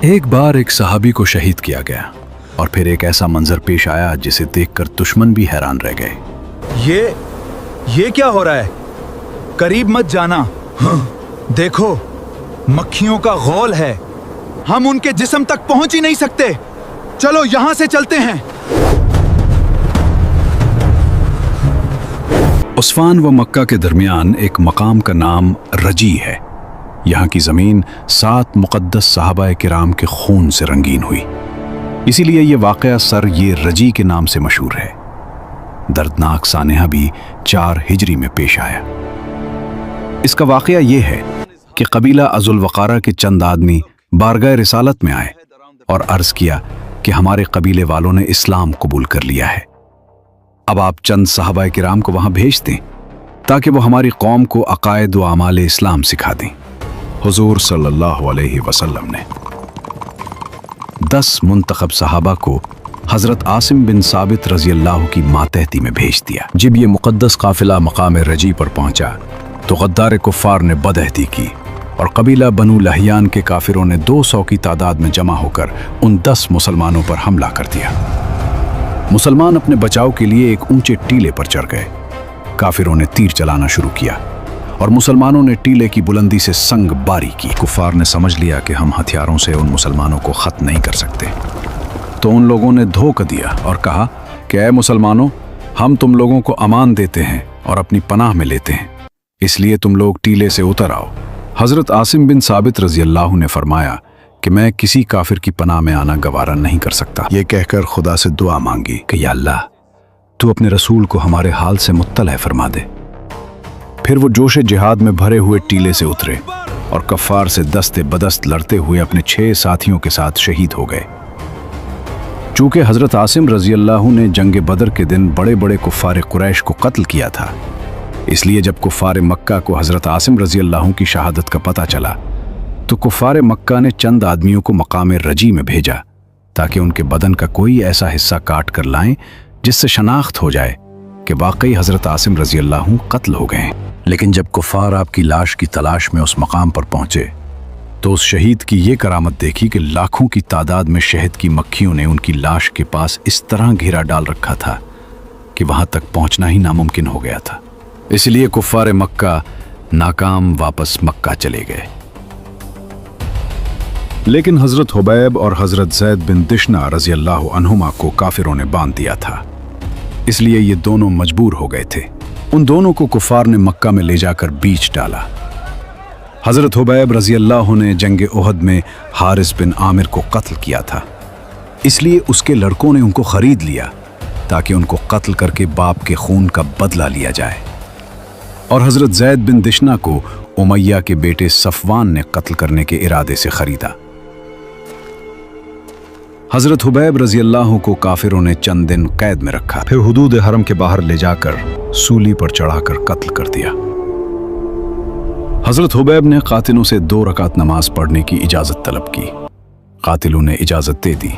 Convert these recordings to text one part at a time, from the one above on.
ایک بار ایک صحابی کو شہید کیا گیا اور پھر ایک ایسا منظر پیش آیا جسے دیکھ کر دشمن بھی حیران رہ گئے۔ یہ کیا ہو رہا ہے؟ قریب مت جانا، دیکھو مکھیوں کا غول ہے، ہم ان کے جسم تک پہنچ ہی نہیں سکتے، چلو یہاں سے چلتے ہیں۔ عثفان و مکہ کے درمیان ایک مقام کا نام رجی ہے۔ یہاں کی زمین 7 مقدس صحابہ کرام کے خون سے رنگین ہوئی، اسی لیے یہ واقعہ سر یہ رجی کے نام سے مشہور ہے۔ دردناک سانحہ بھی 4 ہجری میں پیش آیا۔ اس کا واقعہ یہ ہے کہ قبیلہ ذوالوقارہ کے چند آدمی بارگاہ رسالت میں آئے اور عرض کیا کہ ہمارے قبیلے والوں نے اسلام قبول کر لیا ہے، اب آپ چند صحابہ کرام کو وہاں بھیج دیں تاکہ وہ ہماری قوم کو عقائد و اعمال اسلام سکھا دیں۔ حضور صلی اللہ علیہ وسلم نے 10 منتخب صحابہ کو حضرت عاصم بن ثابت رضی اللہ کی ماتحتی میں بھیج دیا۔ جب یہ مقدس قافلہ مقام رجی پر پہنچا تو غدار کفار نے بدعہدی کی اور قبیلہ بنو لہیان کے کافروں نے 200 کی تعداد میں جمع ہو کر ان 10 مسلمانوں پر حملہ کر دیا۔ مسلمان اپنے بچاؤ کے لیے ایک اونچے ٹیلے پر چڑھ گئے۔ کافروں نے تیر چلانا شروع کیا اور مسلمانوں نے ٹیلے کی بلندی سے سنگ باری کی۔ کفار نے سمجھ لیا کہ ہم ہتھیاروں سے ان مسلمانوں کو ختم نہیں کر سکتے، تو ان لوگوں نے دھوکہ دیا اور کہا کہ اے مسلمانوں، ہم تم لوگوں کو امان دیتے ہیں اور اپنی پناہ میں لیتے ہیں، اس لیے تم لوگ ٹیلے سے اتر آؤ۔ حضرت عاصم بن ثابت رضی اللہ نے فرمایا کہ میں کسی کافر کی پناہ میں آنا گوارا نہیں کر سکتا۔ یہ کہہ کر خدا سے دعا مانگی کہ یا اللہ، تو اپنے رسول کو ہمارے حال سے مطلع فرما دے۔ پھر وہ جوش جہاد میں بھرے ہوئے ٹیلے سے اترے اور کفار سے دست بدست لڑتے ہوئے اپنے 6 ساتھیوں کے ساتھ شہید ہو گئے۔ چونکہ حضرت عاصم رضی اللہ نے جنگ بدر کے دن بڑے بڑے کفار قریش کو قتل کیا تھا، اس لیے جب کفار مکہ کو حضرت عاصم رضی اللہ کی شہادت کا پتہ چلا تو کفار مکہ نے چند آدمیوں کو مقام رجی میں بھیجا تاکہ ان کے بدن کا کوئی ایسا حصہ کاٹ کر لائیں جس سے شناخت ہو جائے کہ واقعی حضرت عاصم رضی اللہ قتل ہو گئے ہیں۔ لیکن جب کفار آپ کی لاش کی تلاش میں اس مقام پر پہنچے تو اس شہید کی یہ کرامت دیکھی کہ لاکھوں کی تعداد میں شہد کی مکھیوں نے ان کی لاش کے پاس اس طرح گھیرا ڈال رکھا تھا کہ وہاں تک پہنچنا ہی ناممکن ہو گیا تھا۔ اس لیے کفار مکہ ناکام واپس مکہ چلے گئے۔ لیکن حضرت حبیب اور حضرت زید بن دشنہ رضی اللہ عنہما کو کافروں نے باندھ دیا تھا، اس لیے یہ دونوں مجبور ہو گئے تھے۔ ان دونوں کو کفار نے مکہ میں لے جا کر بیچ ڈالا۔ حضرت حبیب رضی اللہ نے جنگ احد میں حارث بن عامر کو قتل کیا تھا، اس لیے اس کے لڑکوں نے ان کو خرید لیا تاکہ ان کو قتل کر کے باپ کے خون کا بدلہ لیا جائے، اور حضرت زید بن دشنہ کو امیہ کے بیٹے صفوان نے قتل کرنے کے ارادے سے خریدا۔ حضرت حبیب رضی اللہ کو کافروں نے چند دن قید میں رکھا، پھر حدود حرم کے باہر لے جا کر سولی پر چڑھا کر قتل کر دیا۔ حضرت حبیب نے قاتلوں سے 2 رکعت نماز پڑھنے کی اجازت طلب کی۔ قاتلوں نے اجازت دے دی۔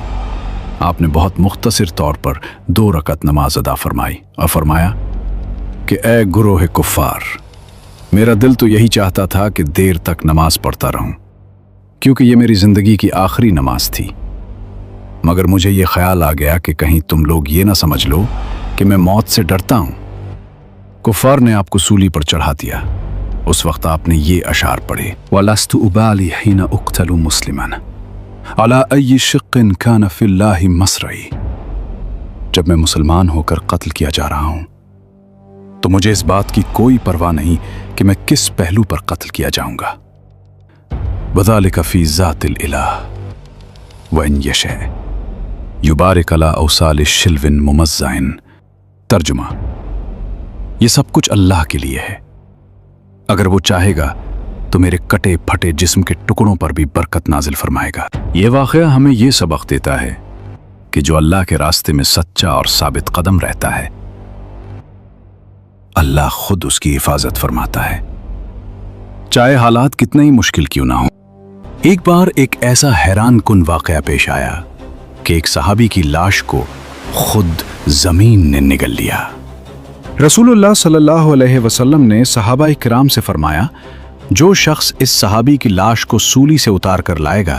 آپ نے بہت مختصر طور پر 2 رکعت نماز ادا فرمائی اور فرمایا کہ اے گروہ کفار، میرا دل تو یہی چاہتا تھا کہ دیر تک نماز پڑھتا رہوں، کیونکہ یہ میری زندگی کی آخری نماز تھی، مگر مجھے یہ خیال آ گیا کہ کہیں تم لوگ یہ نہ سمجھ لو کہ میں موت سے ڈرتا ہوں۔ کفار نے آپ کو سولی پر چڑھا دیا۔ اس وقت آپ نے یہ اشعار پڑھے، وَلَسْتُ أُبَالِي حِينَ أُقْتَلُ مُسْلِمًا عَلَىٰ أَيِّ شِقٍّ كَانَ فِي اللَّهِ مَصْرَعِي۔ جب میں مسلمان ہو کر قتل کیا جا رہا ہوں تو مجھے اس بات کی کوئی پرواہ نہیں کہ میں کس پہلو پر قتل کیا جاؤں گا۔ وَذَلِكَ فِي ذَاتِ الْإِلَٰهِ وَإِنْ يَشَأْ يُبَارِكَ عَلَىٰ أَوْصَالِ شِلْوٍ مُمَزَّعٍ۔ ترجمہ: یہ سب کچھ اللہ کے لیے ہے، اگر وہ چاہے گا تو میرے کٹے پھٹے جسم کے ٹکڑوں پر بھی برکت نازل فرمائے گا۔ یہ واقعہ ہمیں یہ سبق دیتا ہے کہ جو اللہ کے راستے میں سچا اور ثابت قدم رہتا ہے، اللہ خود اس کی حفاظت فرماتا ہے، چاہے حالات کتنے ہی مشکل کیوں نہ ہوں۔ ایک بار ایک ایسا حیران کن واقعہ پیش آیا کہ ایک صحابی کی لاش کو خود زمین نے نگل لیا۔ رسول اللہ صلی اللہ علیہ وسلم نے صحابہ کرام سے فرمایا، جو شخص اس صحابی کی لاش کو سولی سے اتار کر لائے گا